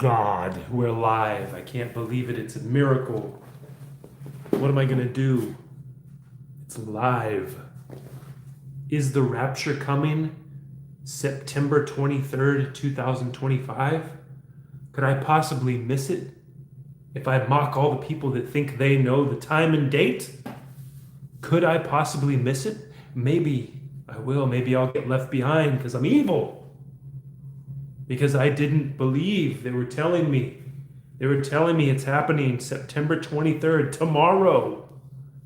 God, we're live. I can't believe it. It's a miracle. What am I going to do? It's live. Is the rapture coming September 23rd, 2025? Could I possibly miss it? If I mock all the people that think they know the time and date, could I possibly miss it? Maybe I will. Maybe I'll get left behind because I'm evil. Because I didn't believe. They were telling me it's happening September 23rd, tomorrow.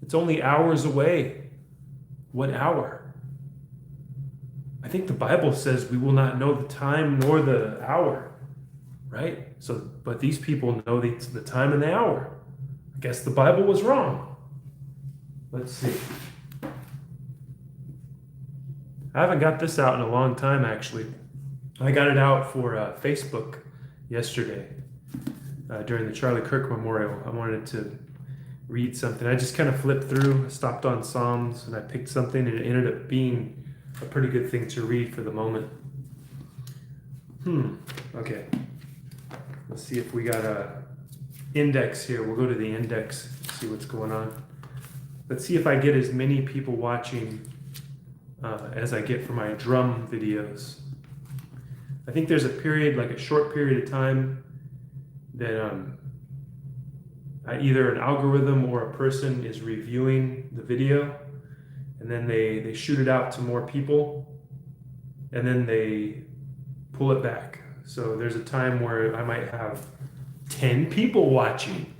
It's only hours away. What hour? I think the Bible says we will not know the time nor the hour, right? So, but these people know the time and the hour. I guess the Bible was wrong. Let's see. I haven't got this out in a long time, actually. I got it out for Facebook yesterday during the Charlie Kirk Memorial. I wanted to read something. I just kind of flipped through, stopped on Psalms, and I picked something, and it ended up being a pretty good thing to read for the moment. Okay. Let's see if we got a index here. We'll go to the index, see what's going on. Let's see if I get as many people watching as I get for my drum videos. I think there's a period, like a short period of time, that either an algorithm or a person is reviewing the video, and then they shoot it out to more people, and then they pull it back. So there's a time where I might have 10 people watching,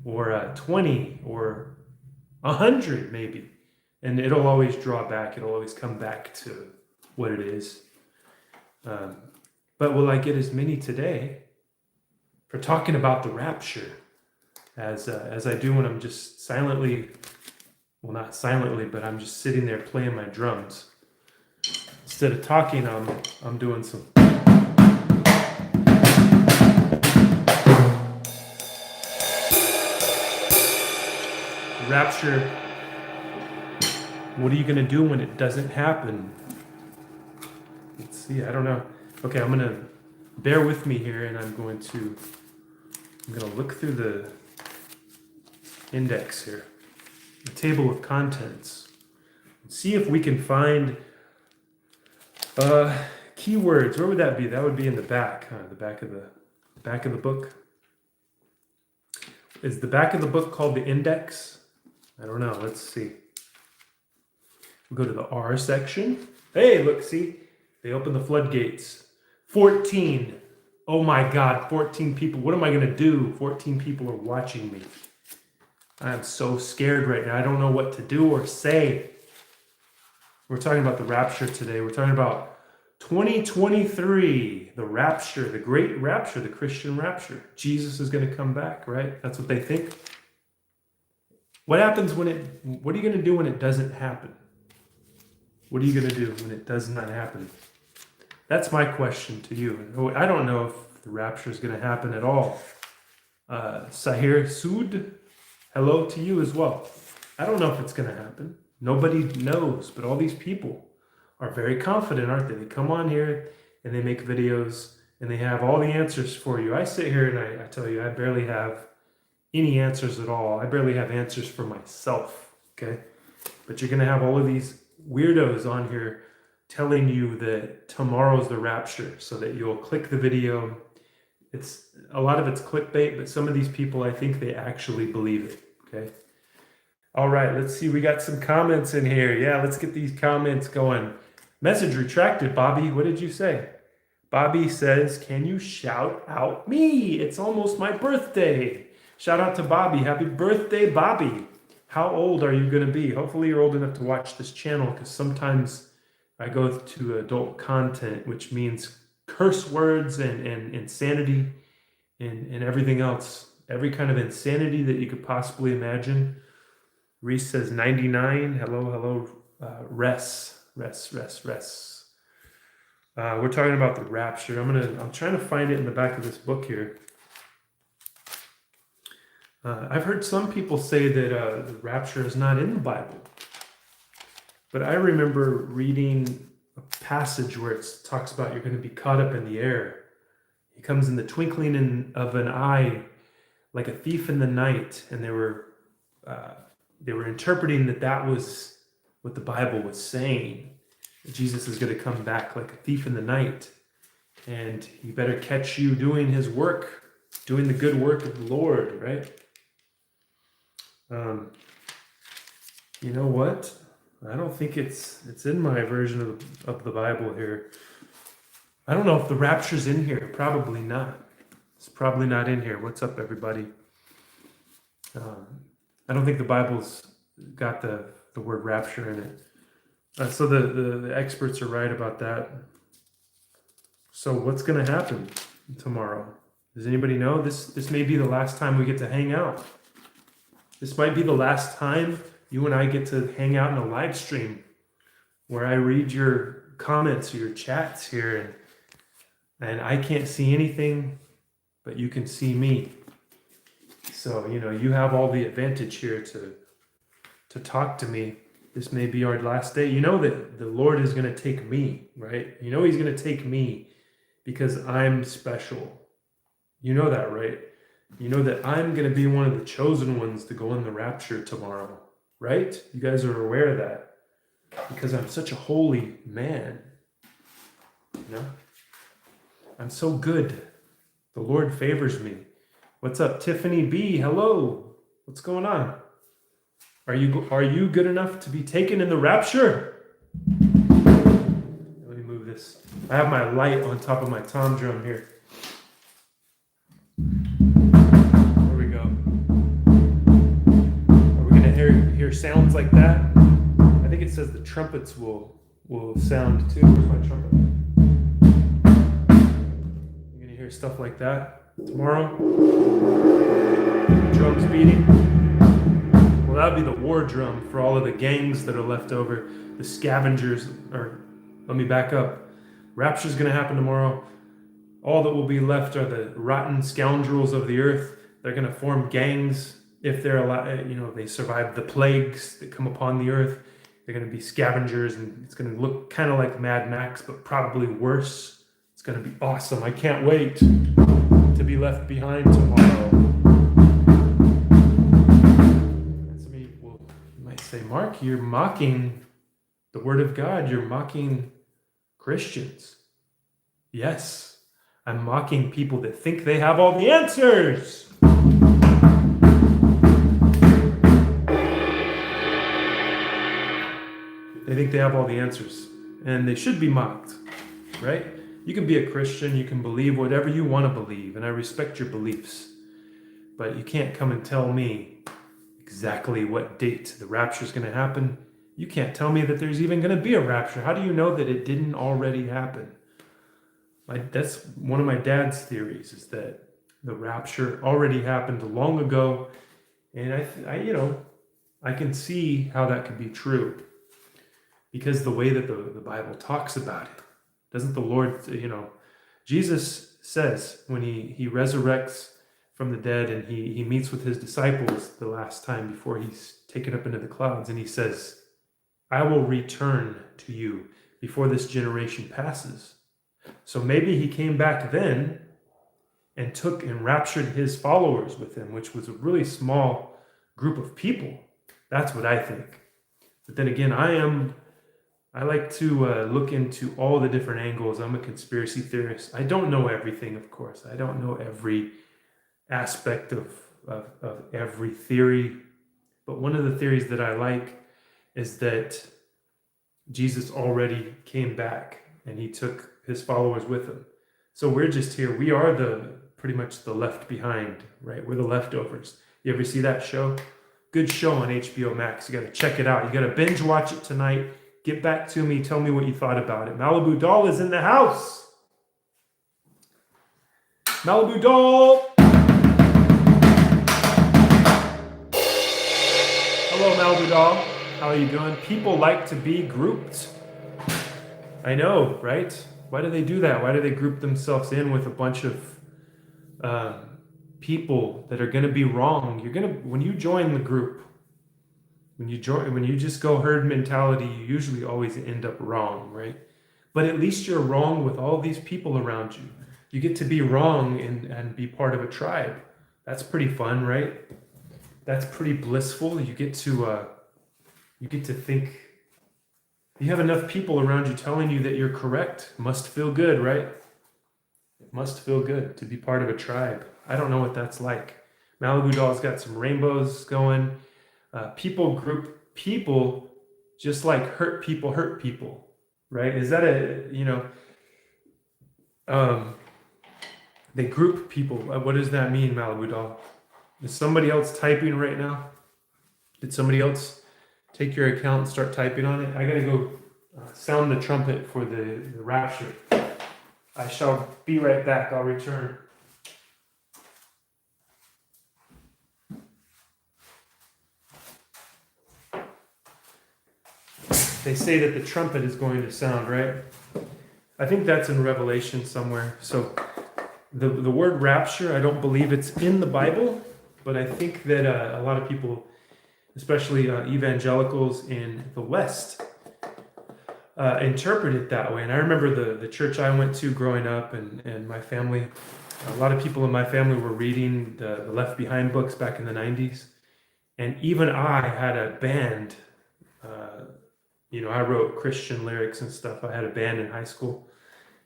or 20, or 100 maybe. And it'll always draw back. It'll always come back to what it is. But will I get as many today for talking about the rapture as I do when I'm just silently, well, not silently, but I'm just sitting there playing my drums. Instead of talking, I'm doing some. Rapture. What are you going to do when it doesn't happen? Let's see. I don't know. Okay, I'm going to bear with me here, and I'm going to look through the index here, the table of contents, and see if we can find keywords. Where would that be? That would be in the back, the back of the book. Is the back of the book called the index? I don't know. Let's see. We'll go to the R section. Hey, look, see? They open the floodgates. 14. Oh my God, 14 people. What am I going to do? 14 people are watching me. I am so scared right now. I don't know what to do or say. We're talking about the rapture today. We're talking about 2023, the rapture, the great rapture, the Christian rapture. Jesus is going to come back, right? That's what they think. What happens what are you going to do when it doesn't happen? What are you going to do when it does not happen? That's my question to you. I don't know if the rapture is going to happen at all. Sahir Sood, hello to you as well. I don't know if it's going to happen. Nobody knows, but all these people are very confident, aren't they? They come on here and they make videos and they have all the answers for you. I sit here and I tell you, I barely have any answers at all. I barely have answers for myself, okay? But you're going to have all of these weirdos on here telling you that tomorrow's the rapture, so that you'll click the video. It's a lot of it's clickbait, but some of these people, I think they actually believe it. Okay. All right, let's see. We got some comments in here. Yeah, let's get these comments going. Message retracted, Bobby. What did you say? Bobby says, can you shout out me? It's almost my birthday. Shout out to Bobby. Happy birthday, Bobby. How old are you going to be? Hopefully you're old enough to watch this channel, because sometimes I go to adult content, which means curse words and insanity and everything else. Every kind of insanity that you could possibly imagine. Reese says 99. Hello. Res. We're talking about the rapture. I'm trying to find it in the back of this book here. I've heard some people say that the rapture is not in the Bible. But I remember reading a passage where it talks about you're going to be caught up in the air. He comes in the twinkling of an eye, like a thief in the night. And they were interpreting that was what the Bible was saying. That Jesus is going to come back like a thief in the night. And he better catch you doing his work, doing the good work of the Lord, right? You know what? I don't think it's in my version of the Bible here. I don't know if the rapture's in here. Probably not. It's probably not in here. What's up, everybody? I don't think the Bible's got the word rapture in it. So the experts are right about that. So what's going to happen tomorrow? Does anybody know? This may be the last time we get to hang out. This might be the last time you and I get to hang out in a live stream where I read your comments or your chats here, and I can't see anything, but you can see me. So, you have all the advantage here to talk to me. This may be our last day. You know that the Lord is going to take me, right? You know he's going to take me because I'm special. You know that, right? You know that I'm going to be one of the chosen ones to go in the rapture tomorrow, right? You guys are aware of that because I'm such a holy man. I'm so good. The Lord favors me. What's up, Tiffany B? Hello. What's going on? Are you good enough to be taken in the rapture? Let me move this. I have my light on top of my tom drum here. There we go. Are we gonna hear sounds like that? I think it says the trumpets will sound too. Where's my trumpet? You're gonna hear stuff like that tomorrow. Drums beating. Well, that would be the war drum for all of the gangs that are left over. The scavengers, or let me back up. Rapture's going to happen tomorrow. All that will be left are the rotten scoundrels of the earth. They're going to form gangs if they're allowed. They survive the plagues that come upon the earth. They're going to be scavengers, and it's going to look kind of like Mad Max, but probably worse. It's going to be awesome. I can't wait to be left behind tomorrow. Say, Mark, you're mocking the Word of God. You're mocking Christians. Yes, I'm mocking people that think they have all the answers. They think they have all the answers, and they should be mocked, right? You can be a Christian. You can believe whatever you want to believe, and I respect your beliefs, but you can't come and tell me exactly what date the rapture is going to happen. You can't tell me that there's even going to be a rapture. How do you know that it didn't already happen? That's one of my dad's theories, is that the rapture already happened long ago, and I can see how that could be true because the way that the Bible talks about it. Doesn't the Lord, Jesus says when he resurrects from the dead, and he meets with his disciples the last time before he's taken up into the clouds, and he says, I will return to you before this generation passes. So maybe he came back then and took and raptured his followers with him, which was a really small group of people. That's what I think. But then again, I like to look into all the different angles. I'm a conspiracy theorist. I don't know everything, of course. I don't know every aspect of every theory, but one of the theories that I like is that Jesus already came back and he took his followers with him. So we're just here. We are pretty much the left behind, right? We're the leftovers. You ever see that show? Good show on HBO Max. You got to check it out. You got to binge watch it tonight. Get back to me. Tell me what you thought about it. Malibu Doll is in the house. Malibu Doll. Hello, Malibu Doll. How are you doing? People like to be grouped. I know, right? Why do they do that? Why do they group themselves in with a bunch of people that are going to be wrong? When you join the group, when you just go herd mentality, you usually always end up wrong, right? But at least you're wrong with all these people around you. You get to be wrong and be part of a tribe. That's pretty fun, right? That's pretty blissful. You get to think. You have enough people around you telling you that you're correct. Must feel good, right? It must feel good to be part of a tribe. I don't know what that's like. Malibu Doll's got some rainbows going. People group people just like hurt people, right? Is that they group people. What does that mean, Malibu Doll? Is somebody else typing right now? Did somebody else take your account and start typing on it? I gotta go sound the trumpet for the rapture. I shall be right back. I'll return. They say that the trumpet is going to sound, right? I think that's in Revelation somewhere. So the word rapture, I don't believe it's in the Bible, but I think that a lot of people, especially evangelicals in the West, interpret it that way. And I remember the church I went to growing up, and my family, a lot of people in my family were reading the Left Behind books back in the 90s. And even I had a band. I wrote Christian lyrics and stuff. I had a band in high school.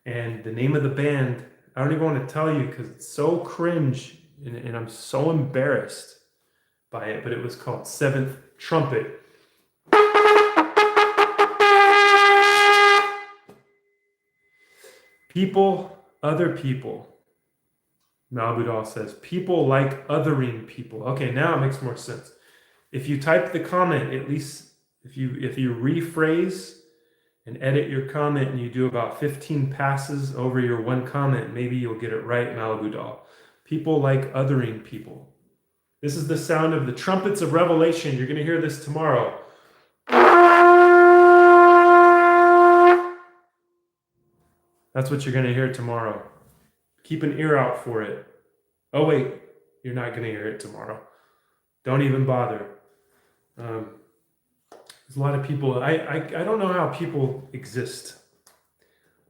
And the name of the band, I don't even want to tell you because it's so cringe and I'm so embarrassed by it, but it was called Seventh Trumpet. People, other people. Malibu Doll says, people like othering people. Okay, now it makes more sense. If you type the comment, at least if you rephrase and edit your comment and you do about 15 passes over your one comment, maybe you'll get it right, Malibu Doll. People like othering people. This is the sound of the trumpets of Revelation. You're going to hear this tomorrow. That's what you're going to hear tomorrow. Keep an ear out for it. Oh, wait, you're not going to hear it tomorrow. Don't even bother. There's a lot of people. I don't know how people exist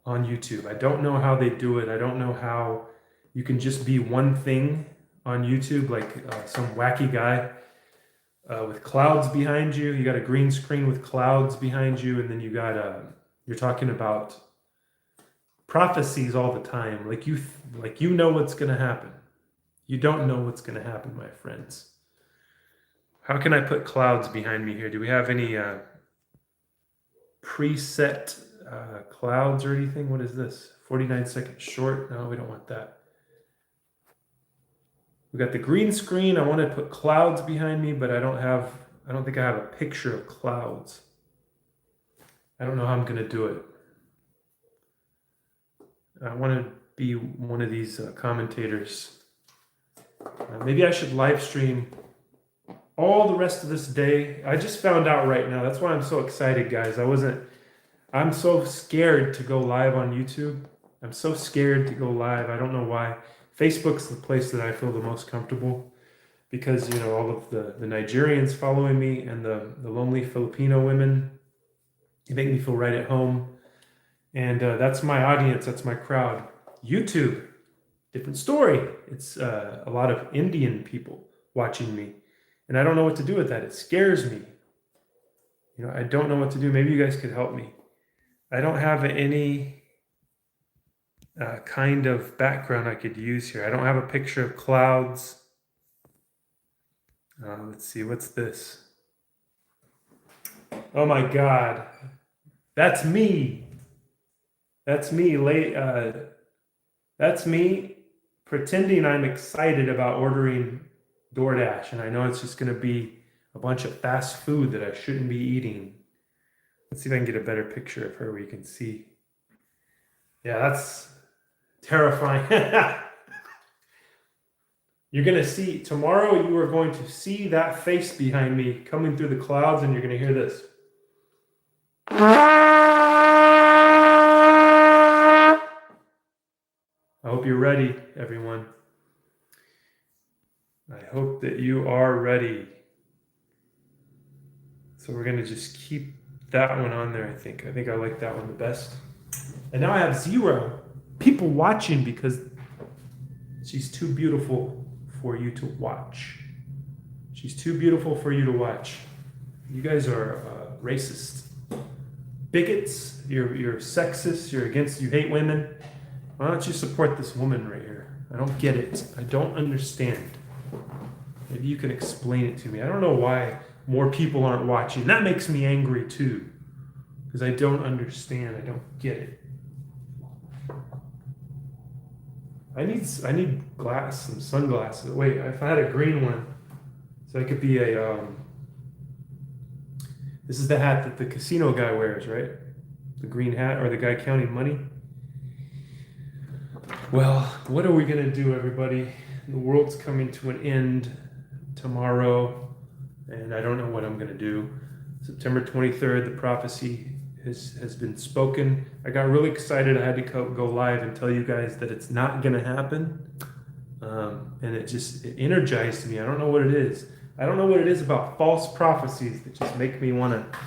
on YouTube. I don't know how they do it. I don't know how you can just be one thing on YouTube, like some wacky guy with clouds behind you. You got a green screen with clouds behind you, and then you're talking about prophecies all the time. Like you know what's going to happen. You don't know what's going to happen, my friends. How can I put clouds behind me here? Do we have any preset clouds or anything? What is this? 49 seconds short? No, we don't want that. We got the green screen. I want to put clouds behind me, but I don't think I have a picture of clouds. I don't know how I'm going to do it. I want to be one of these commentators. Maybe I should live stream all the rest of this day. I just found out right now. That's why I'm so excited, guys. I'm so scared to go live on YouTube. I'm so scared to go live. I don't know why. Facebook's the place that I feel the most comfortable because, all of the Nigerians following me and the lonely Filipino women, they make me feel right at home. And that's my audience. That's my crowd. YouTube, different story. It's a lot of Indian people watching me. And I don't know what to do with that. It scares me. I don't know what to do. Maybe you guys could help me. I don't have any kind of background I could use here. I don't have a picture of clouds. Let's see. What's this? Oh my God. That's me. That's me. That's me pretending I'm excited about ordering DoorDash, and I know it's just going to be a bunch of fast food that I shouldn't be eating. Let's see if I can get a better picture of her where you can see. Yeah, that's terrifying. You're going to see, tomorrow you are going to see that face behind me coming through the clouds, and you're going to hear this. I hope you're ready, everyone. I hope that you are ready. So we're going to just keep that one on there, I think. I think I like that one the best. And now I have 0. people watching because she's too beautiful for you to watch. She's too beautiful for you to watch. You guys are racist, bigots. You're sexist. You hate women. Why don't you support this woman right here? I don't get it. I don't understand. Maybe you can explain it to me. I don't know why more people aren't watching. That makes me angry too, because I don't understand. I don't get it. I need some sunglasses. Wait, if I had a green one, so I could be a. This is the hat that the casino guy wears, right? The green hat, or the guy counting money. Well, what are we gonna do, everybody? The world's coming to an end tomorrow, and I don't know what I'm gonna do. September 23rd, the prophecy has been spoken. I got really excited. I had to go live and tell you guys that it's not gonna happen, and it energized me. I don't know what it is. I don't know what it is about false prophecies that just make me want to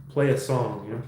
play a song, you know?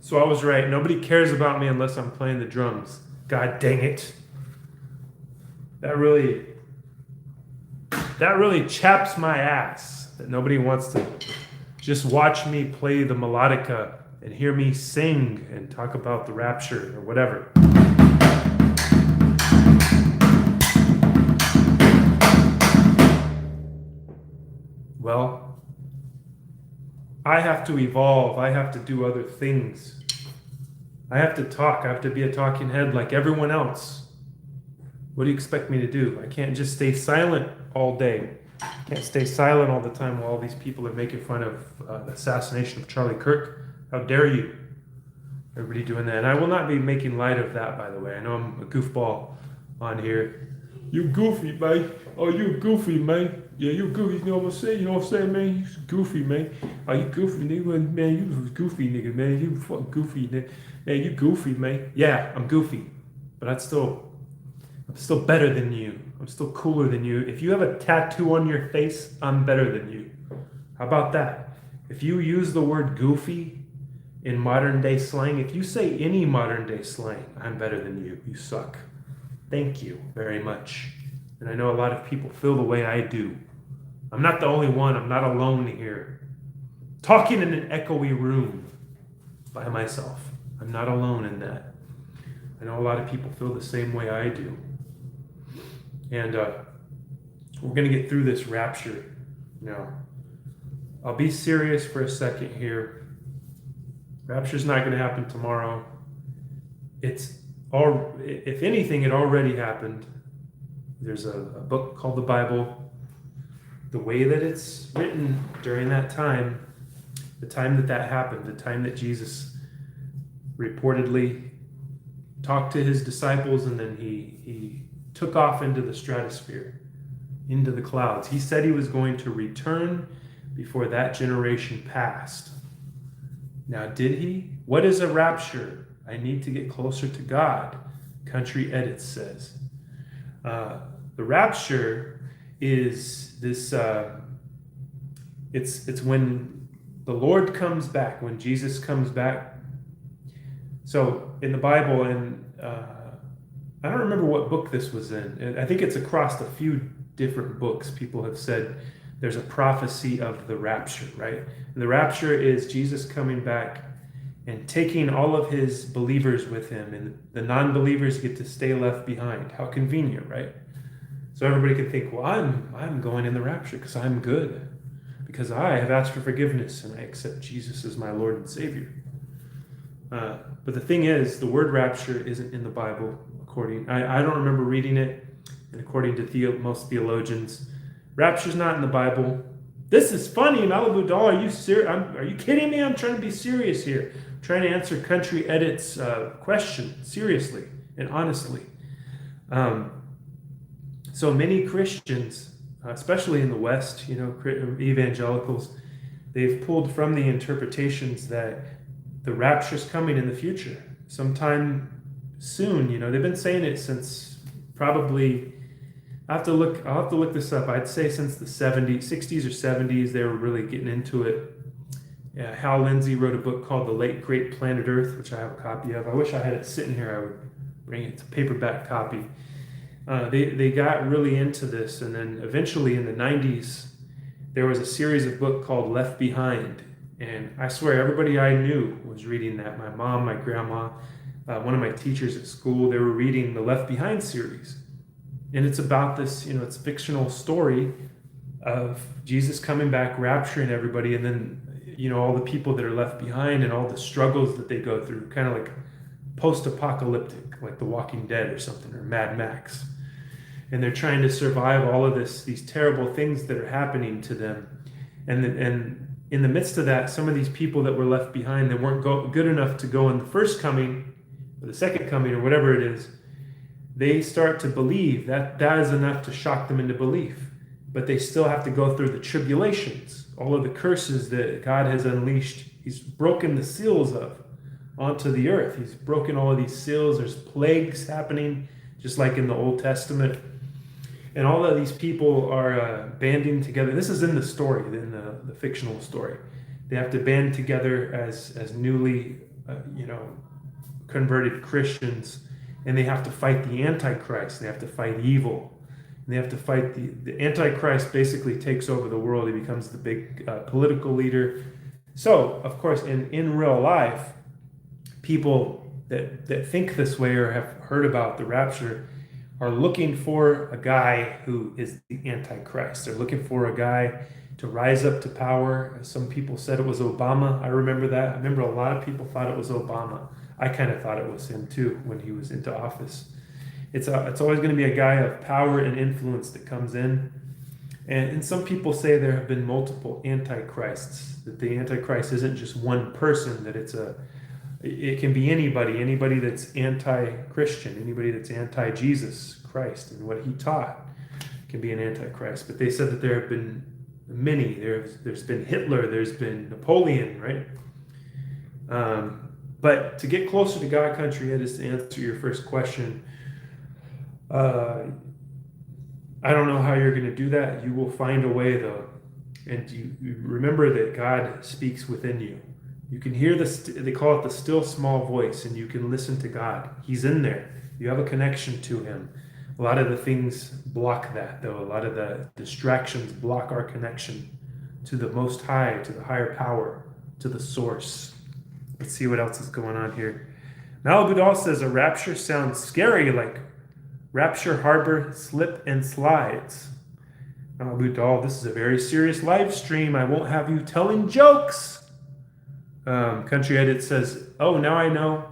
So I was right. Nobody cares about me unless I'm playing the drums. God dang it. That really chaps my ass that nobody wants to just watch me play the melodica and hear me sing and talk about the rapture or whatever. Well, I have to evolve. I have to do other things. I have to talk. I have to be a talking head like everyone else. What do you expect me to do? I can't just stay silent all day. I can't stay silent all the time while all these people are making fun of the assassination of Charlie Kirk. How dare you? Everybody doing that. And I will not be making light of that, by the way. I know I'm a goofball on here. You goofy, man. Oh, you goofy, man. Yeah, you goofy. You know what I'm saying? You know what I'm saying, man? You goofy, man. Oh, you goofy, nigga. Man, you goofy, nigga, man. You fucking goofy, nigga. Man, you goofy, man. Yeah, I'm goofy. But I'm still better than you. I'm still cooler than you. If you have a tattoo on your face, I'm better than you. How about that? If you use the word goofy in modern day slang, if you say any modern day slang, I'm better than you. You suck. Thank you very much. And I know a lot of people feel the way I do. I'm not the only one. I'm not alone here. Talking in an echoey room by myself. I'm not alone in that. I know a lot of people feel the same way I do. And we're going to get through this rapture now. I'll be serious for a second here. Rapture's not going to happen tomorrow. If anything, it already happened. There's a book called the Bible. The way that it's written during that time, the time that happened, the time that Jesus reportedly talked to his disciples, and then he took off into the stratosphere, into the clouds. He said he was going to return before that generation passed. Now, did he? What is a rapture? I need to get closer to God, Country Edits says. The rapture is this, it's when the Lord comes back, when Jesus comes back. So in the Bible, and I don't remember what book this was in. I think it's across a few different books. People have said there's a prophecy of the rapture, right? And the rapture is Jesus coming back and taking all of his believers with him, and the non-believers get to stay left behind. How convenient, right? So everybody can think, well, I'm going in the rapture because I'm good, because I have asked for forgiveness and I accept Jesus as my Lord and Savior. But the thing is, the word rapture isn't in the Bible. I don't remember reading it, and according to most theologians, rapture's not in the Bible. This is funny, Malibu Doll. Are you serious? Are you kidding me? I'm trying to be serious here. I'm trying to answer Country Edit's question seriously and honestly. So many Christians, especially in the West, evangelicals, they've pulled from the interpretations that the rapture's coming in the future, sometime soon. They've been saying it since probably, I'll have to look this up. I'd say since the 60s or 70s, they were really getting into it. Yeah, Hal Lindsey wrote a book called The Late Great Planet Earth, which I have a copy of. I wish I had it sitting here. I would bring it. It's a paperback copy. They got really into this, and then eventually in the 90s, there was a series of books called Left Behind. And I swear everybody I knew was reading that. My mom, my grandma, one of my teachers at school, they were reading the Left Behind series. And it's about this, it's a fictional story of Jesus coming back, rapturing everybody, and then, all the people that are left behind and all the struggles that they go through, kind of like post-apocalyptic, like The Walking Dead or something, or Mad Max. And they're trying to survive all of these terrible things that are happening to them. And in the midst of that, some of these people that were left behind, that weren't good enough to go in the first coming, or the second coming, or whatever it is, they start to believe that is enough to shock them into belief. But they still have to go through the tribulations, all of the curses that God has unleashed. He's broken the seals of onto the earth. He's broken all of these seals. There's plagues happening, just like in the Old Testament. And all of these people are banding together. This is in the story, in the fictional story. They have to band together as newly, converted Christians, and they have to fight the Antichrist. They have to fight evil. And they have to fight the Antichrist. Basically takes over the world. He becomes the big political leader. So, of course, in real life, people that think this way or have heard about the rapture are looking for a guy who is the Antichrist. They're looking for a guy to rise up to power. Some people said it was Obama. I remember that. I remember a lot of people thought it was Obama. I kind of thought it was him too when he was into office. It's always going to be a guy of power and influence that comes in. And some people say there have been multiple Antichrists, that the Antichrist isn't just one person, that it can be anybody that's anti-Christian, anybody that's anti-Jesus Christ and what he taught can be an Antichrist. But they said that there have been many. There's been Hitler, there's been Napoleon, right? But to get closer to God, Country Ed, is to answer your first question. I don't know how you're going to do that. You will find a way, though. And you remember that God speaks within you. You can hear they call it the still small voice, and you can listen to God. He's in there. You have a connection to him. A lot of the things block that, though. A lot of the distractions block our connection to the Most High, to the higher power, to the source. Let's see what else is going on here. Malibu Doll says a rapture sounds scary, like Rapture Harbor slip and slides. Malibu Doll, this is a very serious live stream. I won't have you telling jokes. Country Edit says, oh, now I know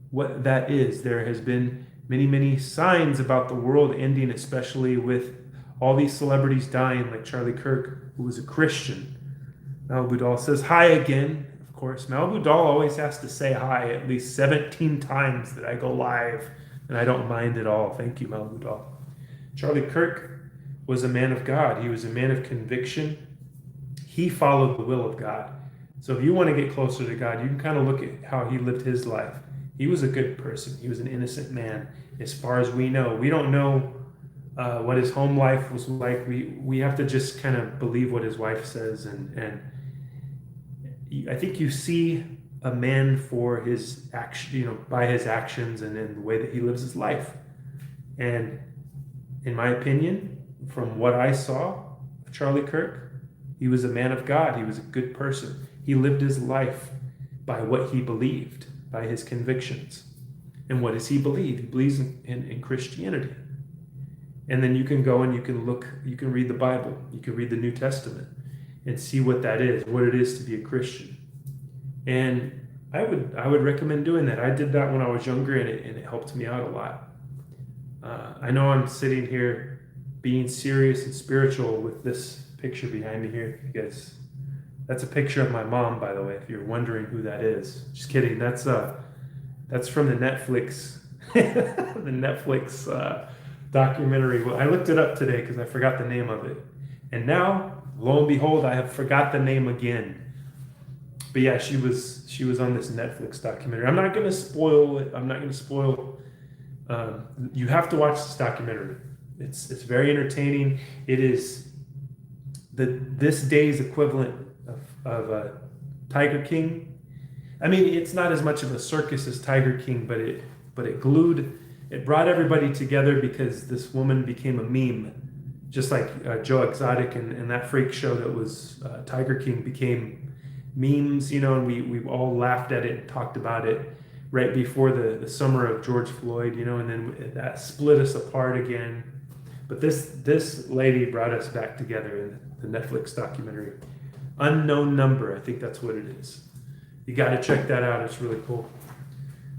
what that is. There has been many, many signs about the world ending, especially with all these celebrities dying, like Charlie Kirk, who was a Christian. Malibu Doll says, hi again. Of course, Malibu Doll always has to say hi at least 17 times that I go live, and I don't mind at all. Thank you, Malibu Doll. Charlie Kirk was a man of God. He was a man of conviction. He followed the will of God. So if you want to get closer to God, you can kind of look at how he lived his life. He was a good person. He was an innocent man, as far as we know. We don't know what his home life was like. We have to just kind of believe what his wife says, and I think you see a man for his action, by his actions and in the way that he lives his life. And in my opinion, from what I saw of Charlie Kirk, he was a man of God. He was a good person. He lived his life by what he believed, by his convictions. And what does he believe? He believes in Christianity. And then you can go and you can look, you can read the Bible, you can read the New Testament and see what that is, what it is to be a Christian. And I would recommend doing that. I did that when I was younger, and it helped me out a lot. I know I'm sitting here being serious and spiritual with this picture behind me here. You guys, that's a picture of my mom, by the way, if you're wondering who that is. Just kidding. That's from the Netflix the Netflix documentary. Well, I looked it up today because I forgot the name of it. And now, lo and behold, I have forgot the name again. But yeah, she was on this Netflix documentary. I'm not going to spoil it. I'm not going to spoil. You have to watch this documentary. It's very entertaining. It is this day's equivalent of Tiger King. I mean, it's not as much of a circus as Tiger King, but it brought everybody together because this woman became a meme, just like Joe Exotic and that freak show that was Tiger King became memes, and we all laughed at it and talked about it right before the summer of George Floyd, and then that split us apart again. But this lady brought us back together in the Netflix documentary. Unknown Number, I think that's what it is. You got to check that out. It's really cool.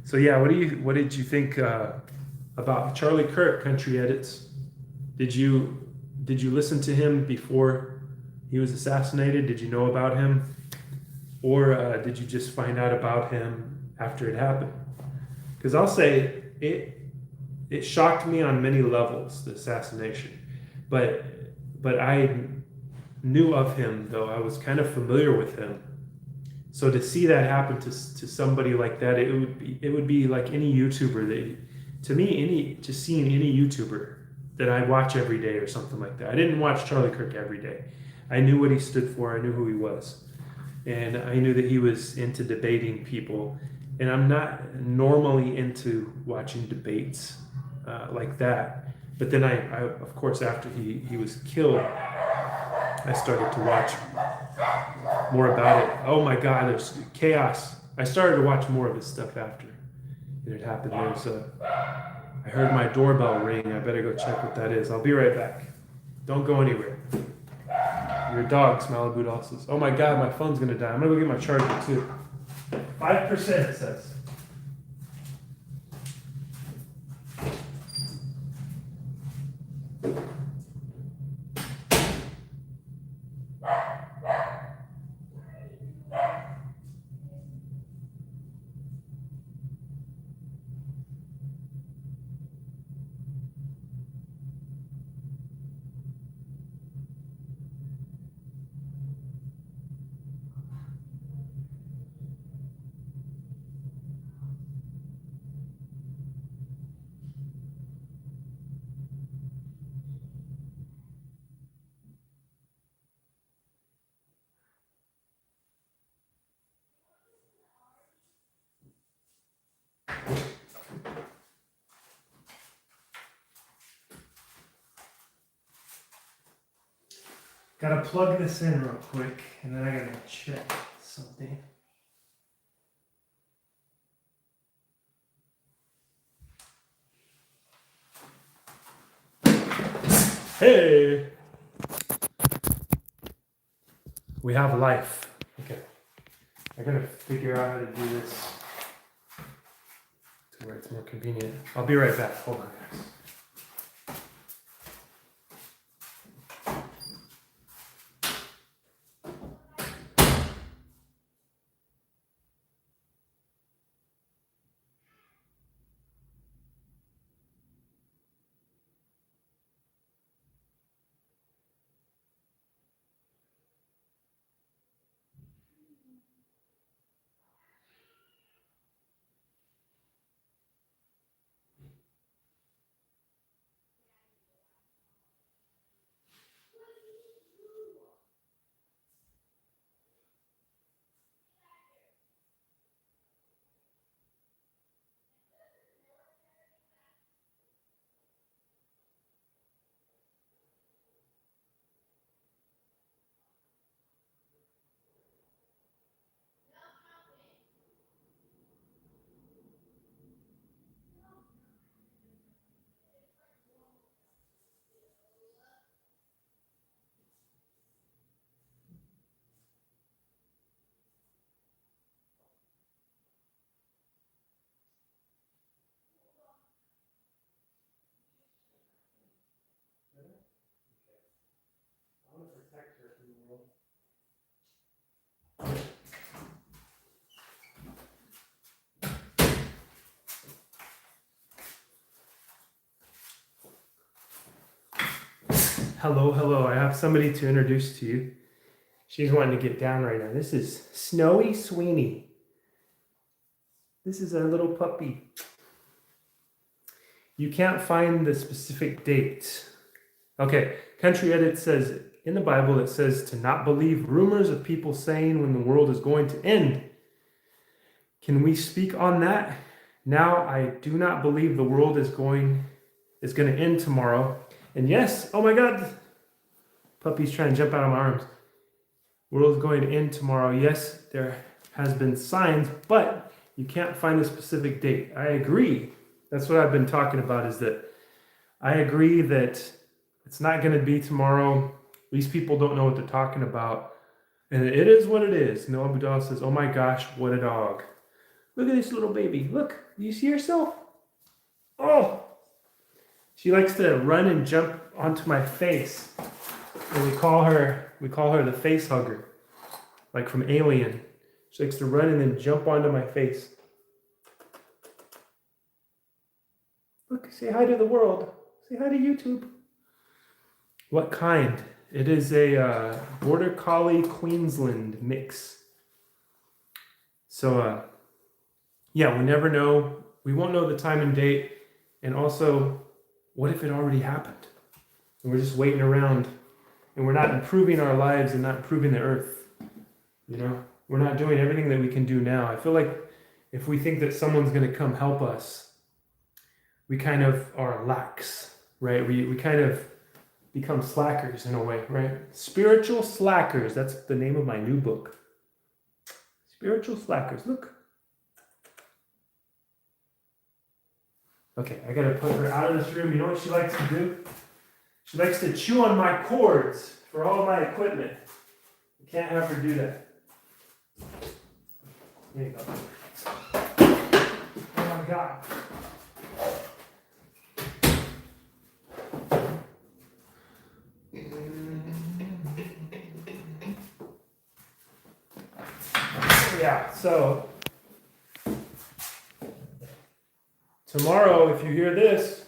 So yeah, what did you think about Charlie Kirk, Country Edits? Did you listen to him before he was assassinated? Did you know about him? Or did you just find out about him after it happened? Because I'll say it shocked me on many levels, the assassination. But I knew of him, though. I was kind of familiar with him. So to see that happen to somebody like that, it would be like any YouTuber just seeing any YouTuber that I watch every day or something like that. I didn't watch Charlie Kirk every day. I knew what he stood for. I knew who he was. And I knew that he was into debating people. And I'm not normally into watching debates like that. But then I of course, after he was killed, I started to watch more about it. Oh my God, there's chaos. I started to watch more of his stuff after it had happened. I heard my doorbell ring. I better go check what that is. I'll be right back. Don't go anywhere. Your dog's Malibu says, oh my God, my phone's gonna die. I'm gonna go get my charger too. 5% it says. Gotta plug this in real quick, and then I gotta check something. Hey! We have life. Okay. I gotta figure out how to do this to where it's more convenient. I'll be right back. Hold on, guys. Hello, hello. I have somebody to introduce to you. She's wanting to get down right now. This is Snowy Sweeney. This is our little puppy. You can't find the specific date. Okay, Country Edit says, in the Bible, it says to not believe rumors of people saying when the world is going to end. Can we speak on that? Now, I do not believe the world is going to end tomorrow. And yes, oh my God, puppy's trying to jump out of my arms. World is going to end tomorrow. Yes, there has been signs, but you can't find a specific date. I agree. That's what I've been talking about, is that I agree that it's not going to be tomorrow. These people don't know what they're talking about. And it is what it is. Noah Budal says, oh my gosh, what a dog. Look at this little baby. Look, do you see herself? Oh, she likes to run and jump onto my face. And we call her the face hugger, like from Alien. She likes to run and then jump onto my face. Look, say hi to the world. Say hi to YouTube. What kind? It is a Border Collie Queensland mix. So, yeah, we never know. We won't know the time and date. And also, what if it already happened? And we're just waiting around. And we're not improving our lives and not improving the earth. You know, we're not doing everything that we can do now. I feel like if we think that someone's going to come help us, we kind of are lax, right? We kind of become slackers in a way, right? Spiritual slackers. That's the name of my new book. Spiritual slackers. Look. Okay, I got to put her out of this room. You know what she likes to do? She likes to chew on my cords for all my equipment. You can't have her do that. There you go. Oh my God. Yeah, so tomorrow, if you hear this,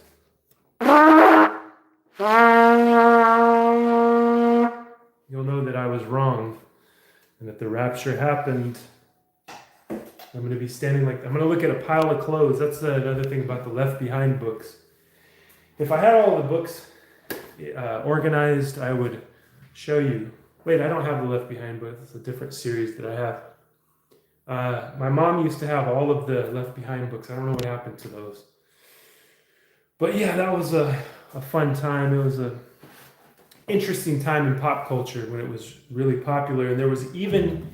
you'll know that I was wrong and that the rapture happened. I'm going to be standing I'm going to look at a pile of clothes. That's another thing about the Left Behind books. If I had all the books organized, I would show you. Wait, I don't have the Left Behind book. It's a different series that I have. My mom used to have all of the Left Behind books. I don't know what happened to those. But yeah, that was a fun time. It was an interesting time in pop culture when it was really popular. And there was even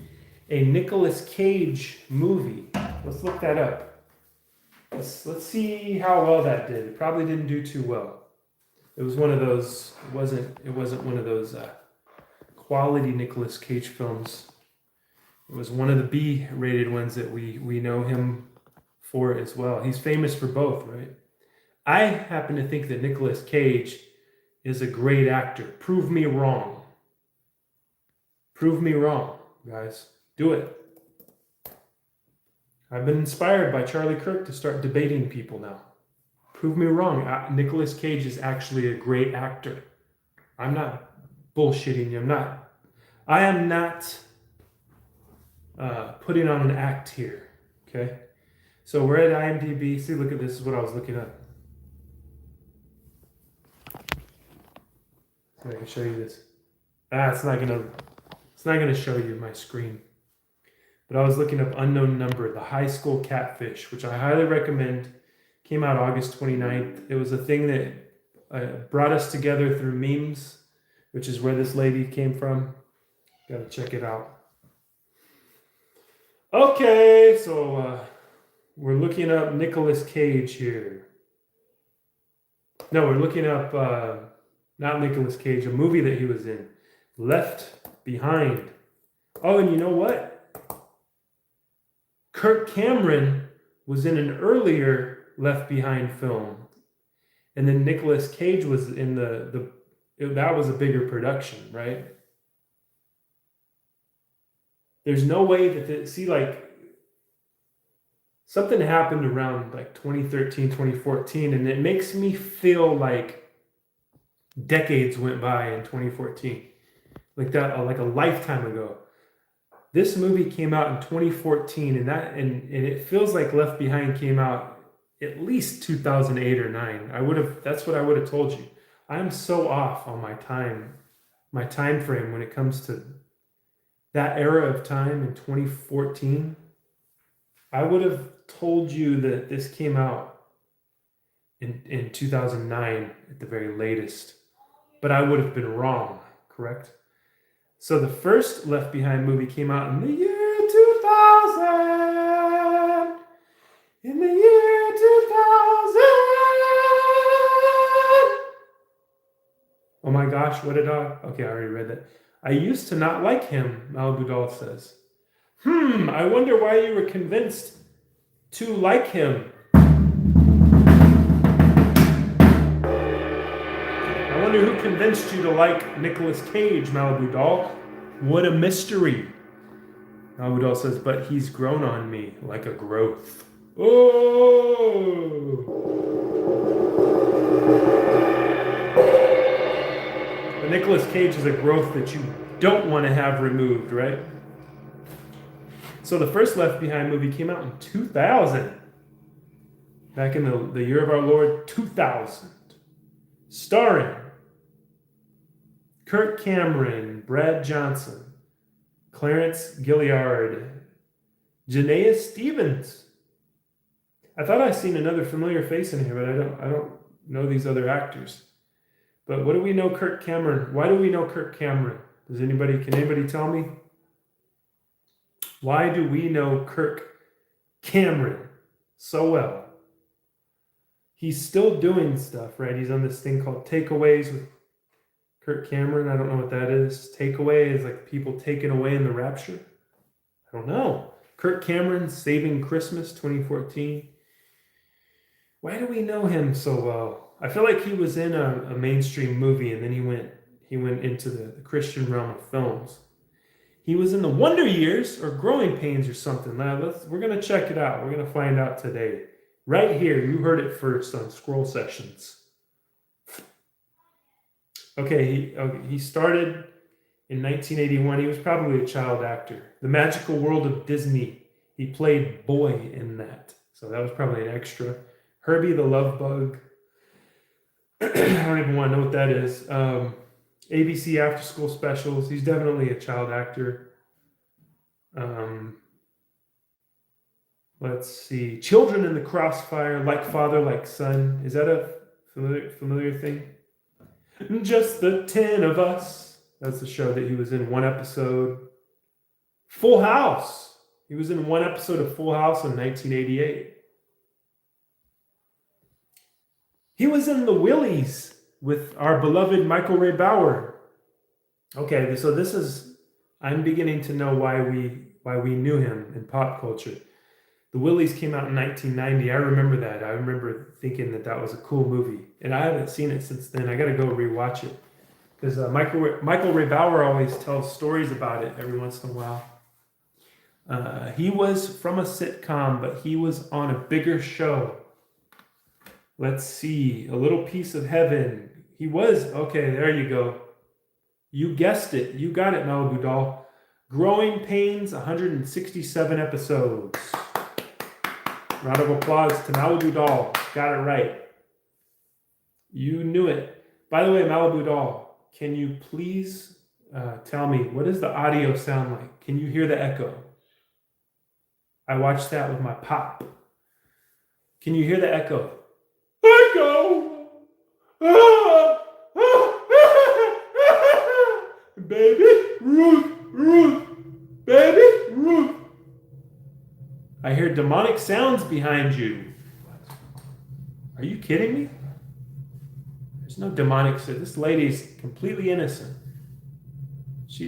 a Nicolas Cage movie. Let's look that up. Let's see how well that did. It probably didn't do too well. It was one of those. It wasn't one of those quality Nicolas Cage films. It was one of the B-rated ones that we know him for as well. He's famous for both, right? I happen to think that Nicolas Cage is a great actor. Prove me wrong. Prove me wrong, guys. Do it. I've been inspired by Charlie Kirk to start debating people now. Prove me wrong. Nicolas Cage is actually a great actor. I'm not bullshitting you. I am not putting on an act here. Okay? So we're at IMDb. See, look at this. Is what I was looking at. So I can show you this. It's not gonna show you my screen. But I was looking up Unknown Number, the high school catfish, which I highly recommend. Came out August 29th. It was a thing that brought us together through memes, which is where this lady came from. Gotta check it out. Okay, so we're looking up Nicolas Cage here. No, we're looking up not Nicolas Cage, a movie that he was in, Left Behind. Oh, and you know what? Kirk Cameron was in an earlier Left Behind film, and then Nicolas Cage was in that was a bigger production, right? There's no way that something happened around 2013, 2014, and it makes me feel like Decades went by in 2014. Like that, like a lifetime ago. This movie came out in 2014, and it feels like Left Behind came out at least 2008 or 9. That's what I would have told you. I'm so off on my time frame when it comes to that era of time in 2014. I would have told you that this came out in 2009 at the very latest, but I would have been wrong, correct? So the first Left Behind movie came out in the year 2000. In the year 2000. Oh my gosh, what a dog. Okay, I already read that. I used to not like him, Malibu Doll says. I wonder why you were convinced to like him. I wonder who convinced you to like Nicolas Cage, Malibu Doll. What a mystery. Malibu Doll says, but he's grown on me like a growth. Oh! But Nicolas Cage is a growth that you don't want to have removed, right? So the first Left Behind movie came out in 2000. Back in the year of our Lord, 2000. Starring Kirk Cameron, Brad Johnson, Clarence Gilliard, Janaea Stevens. I thought I'd seen another familiar face in here, but I don't know these other actors. But what do we know Kirk Cameron? Why do we know Kirk Cameron? Can anybody tell me? Why do we know Kirk Cameron so well? He's still doing stuff, right? He's on this thing called Takeaways with Kirk Cameron. I don't know what that is. Takeaway is like people taken away in the rapture. I don't know. Kirk Cameron, Saving Christmas 2014. Why do we know him so well? I feel like he was in a mainstream movie, and then he went into the Christian realm of films. He was in The Wonder Years or Growing Pains or something. We're going to check it out. We're going to find out today. Right here. You heard it first on Scroll Sessions. Okay, he started in 1981. He was probably a child actor. The Magical World of Disney. He played Boy in that. So that was probably an extra. Herbie the Love Bug. I don't even want to know what that is. ABC After School Specials. He's definitely a child actor. Let's see. Children in the Crossfire, Like Father, Like Son. Is that a familiar thing? Just the 10 of Us. That's the show that he was in one episode. Full House. He was in one episode of Full House in 1988. He was in The Willies with our beloved Michael Ray Bauer. Okay, so I'm beginning to know why we knew him in pop culture. The Willies came out in 1990. I remember that. I remember thinking that was a cool movie. And I haven't seen it since then. I got to go rewatch it. Because Michael Ray Bauer always tells stories about it every once in a while. He was from a sitcom, but he was on a bigger show. Let's see. A Little Piece of Heaven. He was. Okay, there you go. You guessed it. You got it, Malibu Doll. Growing Pains, 167 episodes. Round of applause to Malibu Doll. Got it right. You knew it. By the way, Malibu Doll, can you please tell me, what does the audio sound like? Can you hear the echo? I watched that with my pop. Can you hear the echo? Echo! Baby Ruth, baby Ruth. I hear demonic sounds behind you. Are you kidding me? There's no demonic sound. This lady's completely innocent.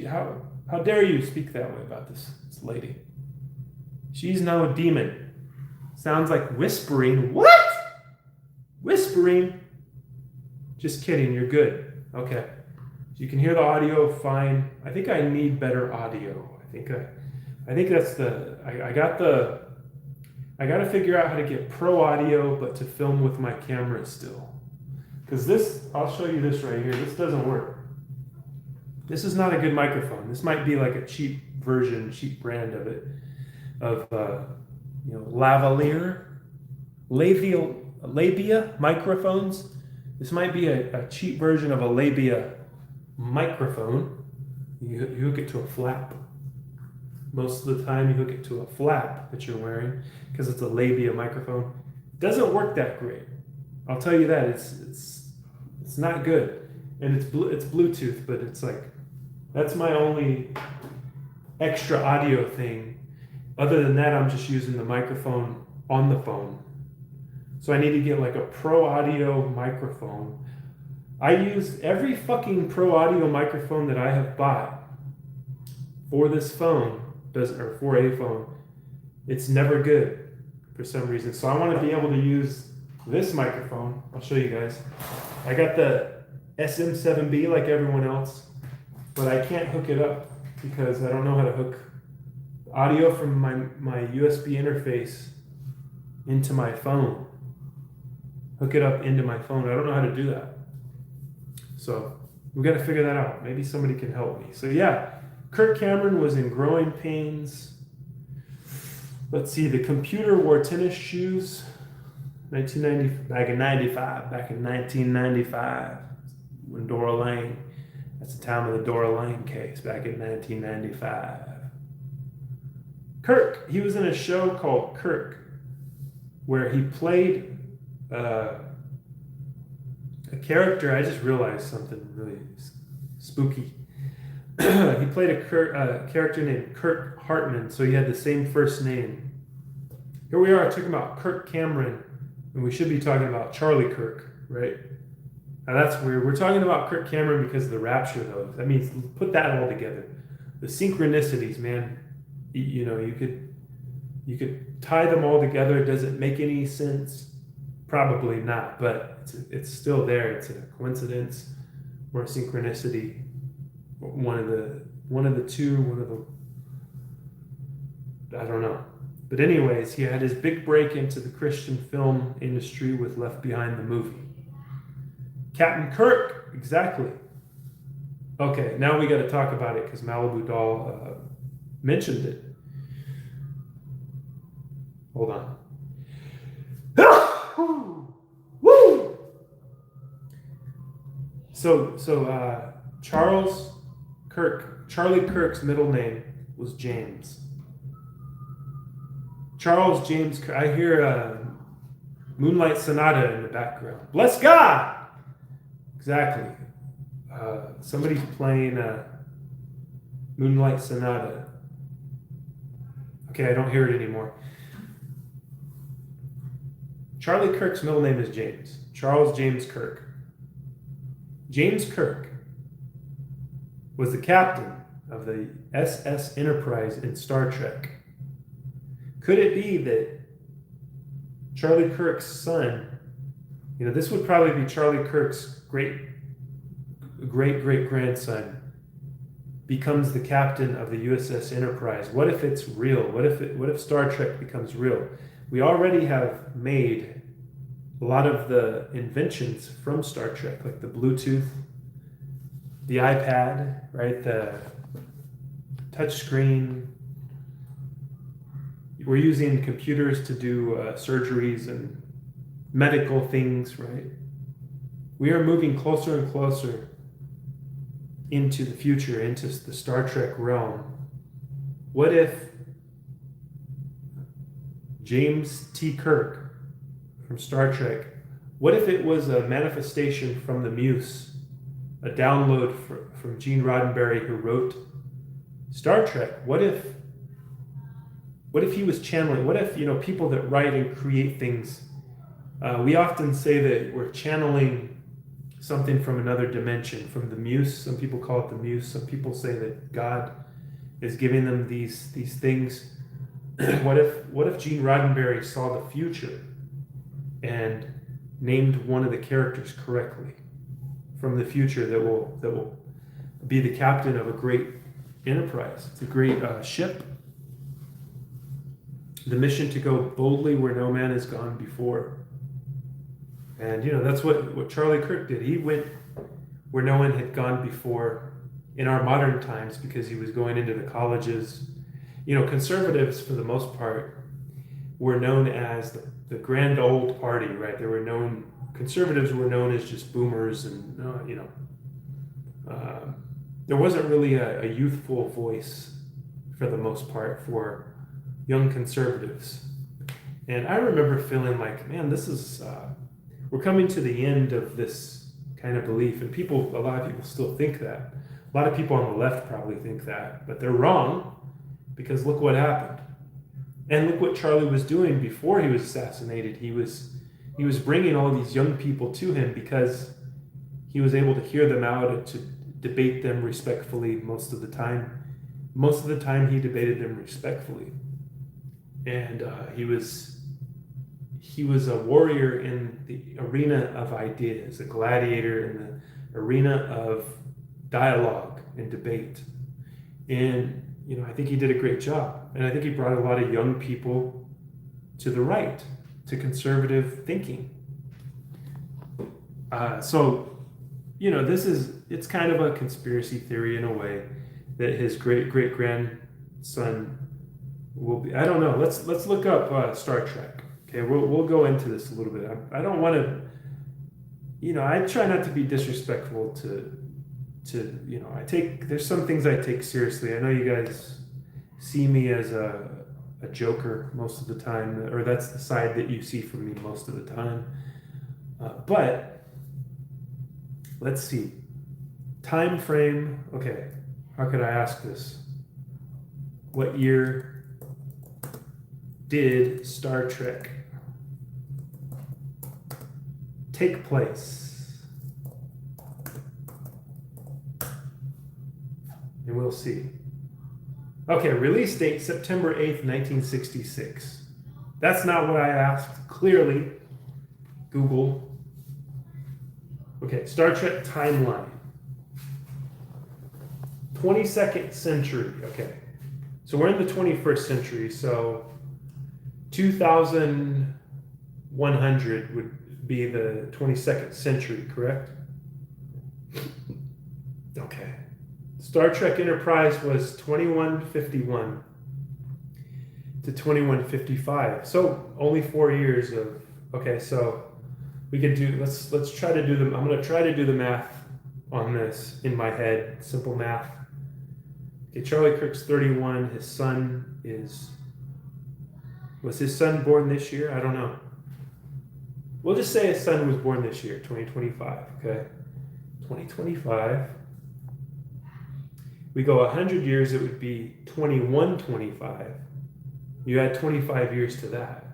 How dare you speak that way about this lady? She's no demon. Sounds like whispering. What? Whispering? Just kidding, you're good. Okay. So you can hear the audio fine. I think I need better audio. I think that's I got to figure out how to get pro audio, but to film with my camera still. Because this, I'll show you this right here. This doesn't work. This is not a good microphone. This might be like a cheap version, cheap brand of it, of labia microphones. This might be a cheap version of a labia microphone. You hook it to a flap. Most of the time, you hook it to a flap that you're wearing because it's a labia microphone. It doesn't work that great. I'll tell you that. It's not good, and it's Bluetooth, but it's like that's my only extra audio thing. Other than that, I'm just using the microphone on the phone. So I need to get like a pro audio microphone. I use every fucking pro audio microphone that I have bought for this phone, or for a phone. It's never good for some reason. So I want to be able to use this microphone. I'll show you guys. I got the SM7B like everyone else, but I can't hook it up because I don't know how to hook audio from my USB interface into my phone. Hook it up into my phone. I don't know how to do that. So we got to figure that out. Maybe somebody can help me. So yeah, Kirk Cameron was in growing pains. Let's see, the computer wore tennis shoes. 1990, back in 1995, when Dora Lane, that's the time of the Dora Lane case, back in 1995. Kirk, he was in a show called Kirk, where he played a character. I just realized something really spooky. He played a character named Kurt Hartman, so he had the same first name. Here we are talking about Kirk Cameron, and we should be talking about Charlie Kirk, right? Now that's weird. We're talking about Kirk Cameron because of the rapture, though. That means put that all together. The synchronicities, man. You could tie them all together. Does it make any sense? Probably not, but it's still there. It's a coincidence or a synchronicity. One of the two. I don't know. But anyways, he had his big break into the Christian film industry with Left Behind the movie. Captain Kirk, exactly. Okay, now we got to talk about it because Malibu Doll mentioned it. Hold on. Woo! So Charlie Kirk's middle name was James. Charles James Kirk. I hear Moonlight Sonata in the background. Bless God! Exactly. Somebody's playing Moonlight Sonata. Okay, I don't hear it anymore. Charlie Kirk's middle name is James. Charles James Kirk. James Kirk was the captain of the SS Enterprise in Star Trek. Could it be that Charlie Kirk's son, this would probably be Charlie Kirk's great-great-grandson, becomes the captain of the USS Enterprise? What if it's real? What if Star Trek becomes real? We already have made a lot of the inventions from Star Trek, like the Bluetooth, the iPad, right? The touchscreen. We're using computers to do surgeries and medical things, right? We are moving closer and closer into the future, into the Star Trek realm. What if James T. Kirk from Star Trek, what if it was a manifestation from the Muse, a download from Gene Roddenberry, who wrote Star Trek? What if he was channeling? What if, people that write and create things, we often say that we're channeling something from another dimension, from the Muse. Some people call it the Muse. Some people say that God is giving them these things. What if Gene Roddenberry saw the future and named one of the characters correctly from the future that will be the captain of a great enterprise? It's a great ship. The mission to go boldly where no man has gone before. And, that's what Charlie Kirk did. He went where no one had gone before in our modern times because he was going into the colleges. Conservatives, for the most part, were known as the grand old party, right? Conservatives were known as just boomers, and, there wasn't really a youthful voice for the most part for young conservatives. And I remember feeling like, man, we're coming to the end of this kind of belief. And a lot of people still think that. A lot of people on the left probably think that, but they're wrong, because look what happened. And look what Charlie was doing before he was assassinated. He was bringing all these young people to him because he was able to hear them out and to debate them respectfully most of the time. Most of the time he debated them respectfully. And he was a warrior in the arena of ideas, a gladiator in the arena of dialogue and debate. And, I think he did a great job. And I think he brought a lot of young people to the right, to conservative thinking. It's kind of a conspiracy theory in a way that his great-great-grandson will be. I don't know. Let's look up Star Trek. Okay, we'll go into this a little bit. I don't want to. I try not to be disrespectful to. There's some things I take seriously. I know you guys see me as a joker most of the time, or that's the side that you see from me most of the time. But let's see. Time frame. Okay, how could I ask this? What year did Star Trek take place? And we'll see. Okay, release date September 8th, 1966. That's not what I asked. Clearly, Google. Okay, Star Trek timeline. 22nd century. Okay, so we're in the 21st century, so 2100 would be the 22nd century, correct? Okay. Star Trek Enterprise was 2151 to 2155. So only 4 years of. Okay, so we could do. Let's try to do them. I'm going to try to do the math on this in my head. Simple math. Okay, Charlie Kirk's 31. His son was his son born this year? I don't know. We'll just say his son was born this year, 2025. Okay, 2025. We go 100 years, it would be 2125. You add 25 years to that,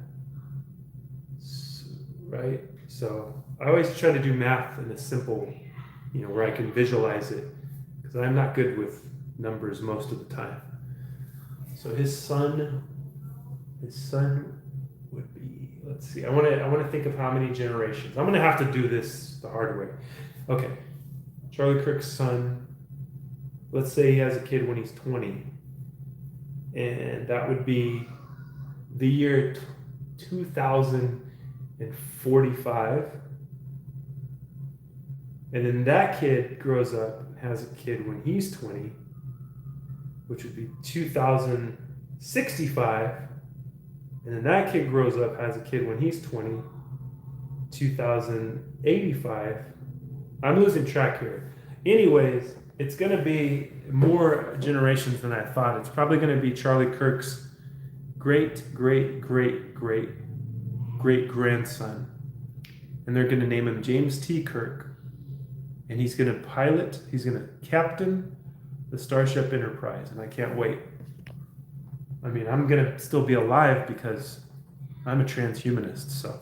right? So I always try to do math in a simple, where I can visualize it, because I'm not good with numbers most of the time. So his son would be, let's see, I want to think of how many generations. I'm going to have to do this the hard way. Okay, Charlie Kirk's son. Let's say he has a kid when he's 20, and that would be the year 2045. And then that kid grows up and has a kid when he's 20, which would be 2065. And then that kid grows up, has a kid when he's 20, 2085. I'm losing track here. Anyways, it's going to be more generations than I thought. It's probably going to be Charlie Kirk's great-great-great-great-grandson. And they're going to name him James T. Kirk. And he's going to captain the Starship Enterprise. And I can't wait. I mean, I'm going to still be alive because I'm a transhumanist. So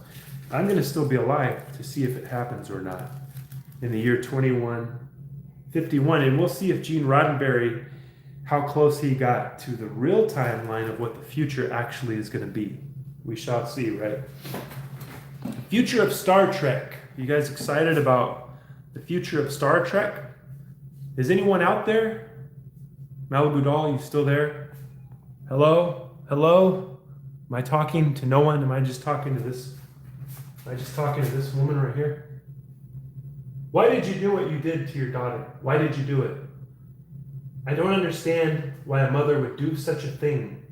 I'm going to still be alive to see if it happens or not in the year 2151. And we'll see if Gene Roddenberry, how close he got to the real timeline of what the future actually is going to be. We shall see, right? Future of Star Trek. You guys excited about the future of Star Trek? Is anyone out there? Malibu Doll, you still there? Hello? Hello? Am I talking to no one? Am I just talking to this Am I just talking to this woman right here? Why did you do what you did to your daughter? Why did you do it? I don't understand why a mother would do such a thing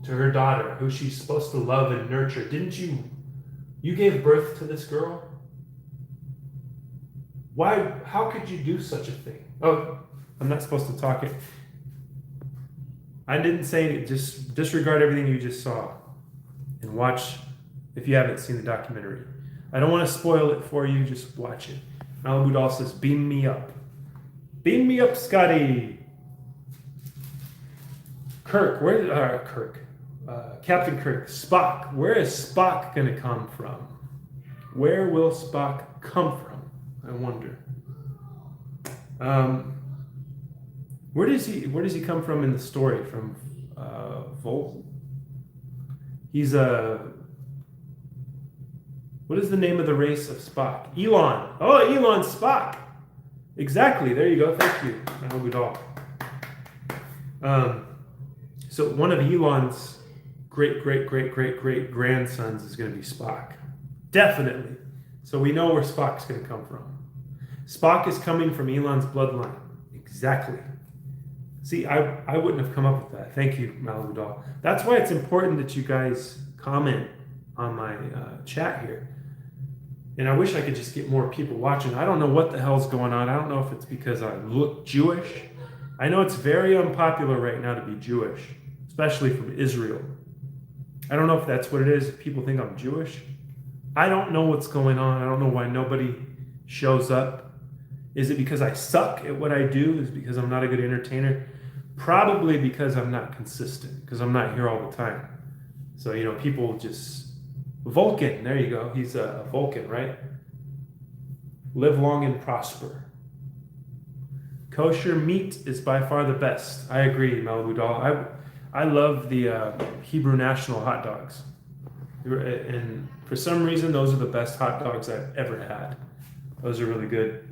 to her daughter, who she's supposed to love and nurture. Didn't you? You gave birth to this girl? Why? How could you do such a thing? Oh, I'm not supposed to talk it. I didn't say it. Just disregard everything you just saw and watch if you haven't seen the documentary. I don't want to spoil it for you. Just watch it. Malibu Doll says, beam me up. Beam me up, Scotty. Kirk, Captain Kirk, Spock. Where is Spock going to come from? Where will Spock come from? I wonder. Where does he come from in the story? From Vol? He's what is the name of the race of Spock? Elon. Oh, Elon Spock. Exactly. There you go. Thank you. Malibu Doll. So one of Elon's great grandsons is going to be Spock. Definitely. So we know where Spock's going to come from. Spock is coming from Elon's bloodline. Exactly. See, I wouldn't have come up with that. Thank you, Malibu Doll. That's why it's important that you guys comment on my chat here. And I wish I could just get more people watching. I don't know what the hell's going on. I don't know if it's because I look Jewish. I know it's very unpopular right now to be Jewish, especially from Israel. I don't know if that's what it is. If people think I'm Jewish. I don't know what's going on. I don't know why nobody shows up. Is it because I suck at what I do? Is it because I'm not a good entertainer? Probably because I'm not consistent, because I'm not here all the time. So, you know, people just... Vulcan, there you go. He's a Vulcan, right? Live long and prosper. Kosher meat is by far the best. I agree, Malibu Doll. I love the Hebrew National hot dogs. And for some reason, those are the best hot dogs I've ever had. Those are really good.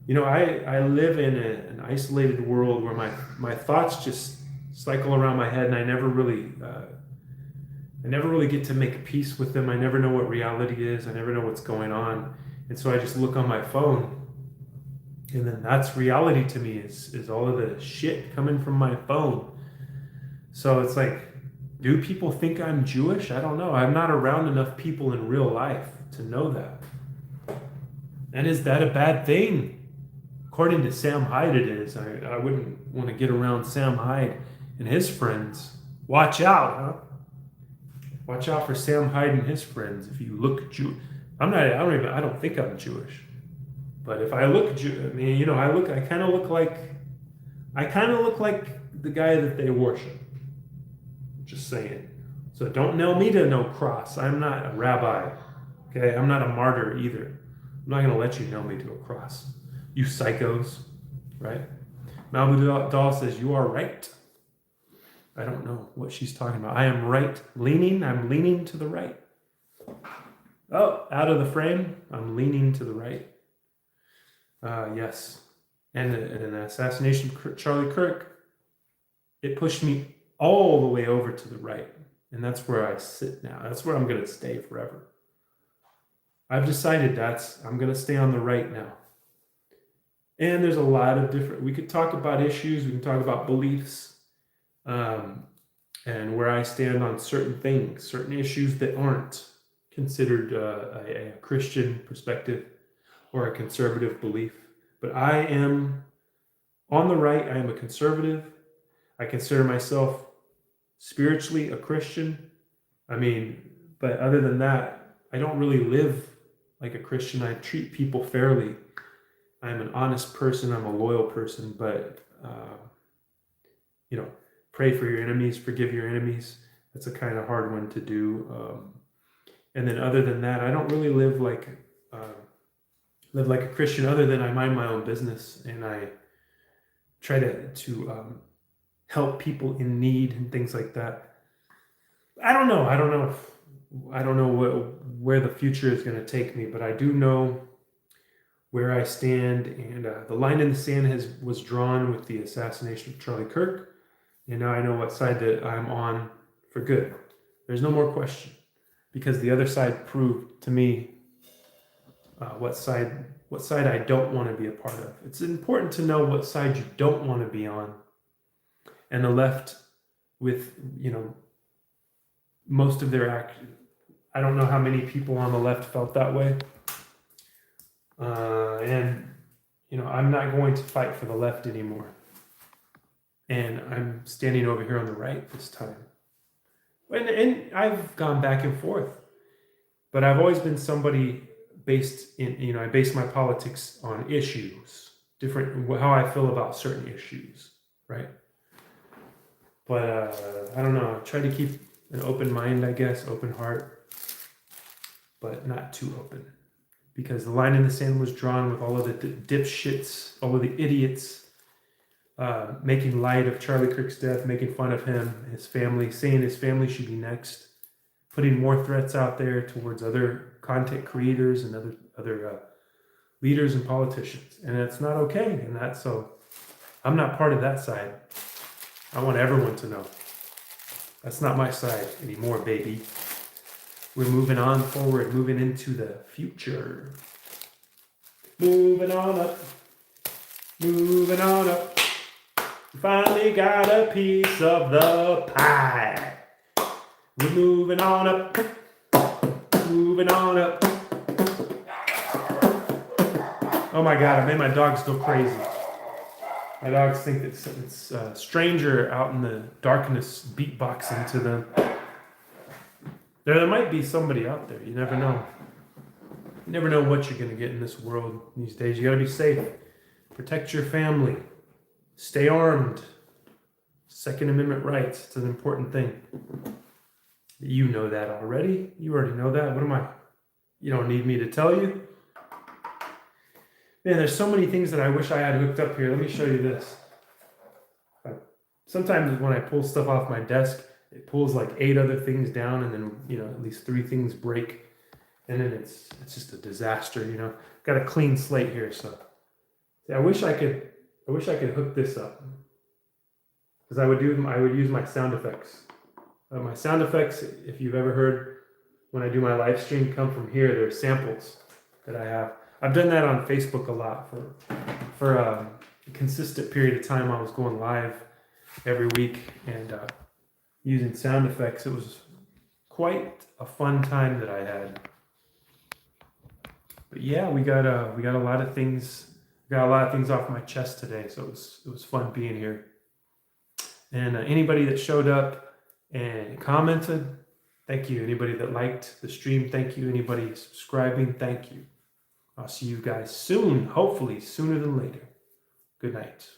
You know, I live in an isolated world where my thoughts just cycle around my head, and I never really get to make peace with them. I never know what reality is. I never know what's going on. And so I just look on my phone, and then that's reality to me is all of the shit coming from my phone. So it's like, do people think I'm Jewish? I don't know. I'm not around enough people in real life to know that. And is that a bad thing? According to Sam Hyde, it is. I wouldn't want to get around Sam Hyde and his friends. Watch out, huh? Watch out for Sam Hyde and his friends. If you look Jewish, I don't think I'm Jewish. But if I look Jewish, I mean, you know, I kind of look like the guy that they worship. Just saying. So don't nail me to no cross. I'm not a rabbi. Okay, I'm not a martyr either. I'm not going to let you nail me to a cross. You psychos, right? Malibu Doll says, you are right. I don't know what she's talking about. I am right. I'm leaning to the right. Oh, out of the frame. I'm leaning to the right. Yes. And an assassination of Charlie Kirk, it pushed me all the way over to the right. And that's where I sit now. That's where I'm going to stay forever. I've decided I'm going to stay on the right now. And there's a lot of different, we could talk about issues, we can talk about beliefs, and where I stand on certain things, certain issues that aren't considered a Christian perspective or a conservative belief. But I am on the right. I am a conservative. I consider myself spiritually a Christian. I mean, but other than that, I don't really live like a Christian. I treat people fairly. I'm an honest person. I'm a loyal person, but, you know, pray for your enemies, forgive your enemies. That's a kind of hard one to do. And then other than that, I don't really live like a Christian, other than I mind my own business and I try to help people in need and things like that. I don't know where the future is going to take me, but I do know where I stand, and the line in the sand was drawn with the assassination of Charlie Kirk, and now I know what side that I'm on for good. There's no more question. because the other side proved to me what side I don't want to be a part of. It's important to know what side you don't want to be on. And the left, with most of their I don't know how many people on the left felt that way. And I'm not going to fight for the left anymore. And I'm standing over here on the right this time. And I've gone back and forth. But I've always been somebody based in, I base my politics on issues, how I feel about certain issues, right? But I don't know, I try to keep an open mind, I guess, open heart, but not too open. Because the line in the sand was drawn with all of the dipshits, all of the idiots, making light of Charlie Kirk's death, making fun of him, his family, saying his family should be next, putting more threats out there towards other content creators and other leaders and politicians. And it's not okay. And so I'm not part of that side. I want everyone to know. That's not my side anymore, baby. We're moving on forward, moving into the future. Moving on up. Moving on up. We finally got a piece of the pie. We're moving on up. Moving on up. Oh my God, I made my dogs go crazy. My dogs think that it's a stranger out in the darkness beatboxing to them. There might be somebody out there. You never know. You never know what you're going to get in this world these days. You got to be safe. Protect your family. Stay armed. Second Amendment rights. It's an important thing. You know that already. You already know that. What am I? You don't need me to tell you. Man, there's so many things that I wish I had hooked up here. Let me show you this. Sometimes when I pull stuff off my desk, it pulls like 8 other things down, and then at least 3 things break, and then it's just a disaster. Got a clean slate here, so yeah, I wish I could hook this up, because I would use my sound effects. My sound effects, if you've ever heard when I do my live stream, come from here. They're samples that I have. I've done that on Facebook a lot for a consistent period of time. I was going live every week and using sound effects. It was quite a fun time that I had. But yeah, we got a lot of things. Got a lot of things off my chest today, so it was fun being here. And anybody that showed up and commented, thank you. Anybody that liked the stream, thank you. Anybody subscribing, thank you. I'll see you guys soon, hopefully sooner than later. Good night.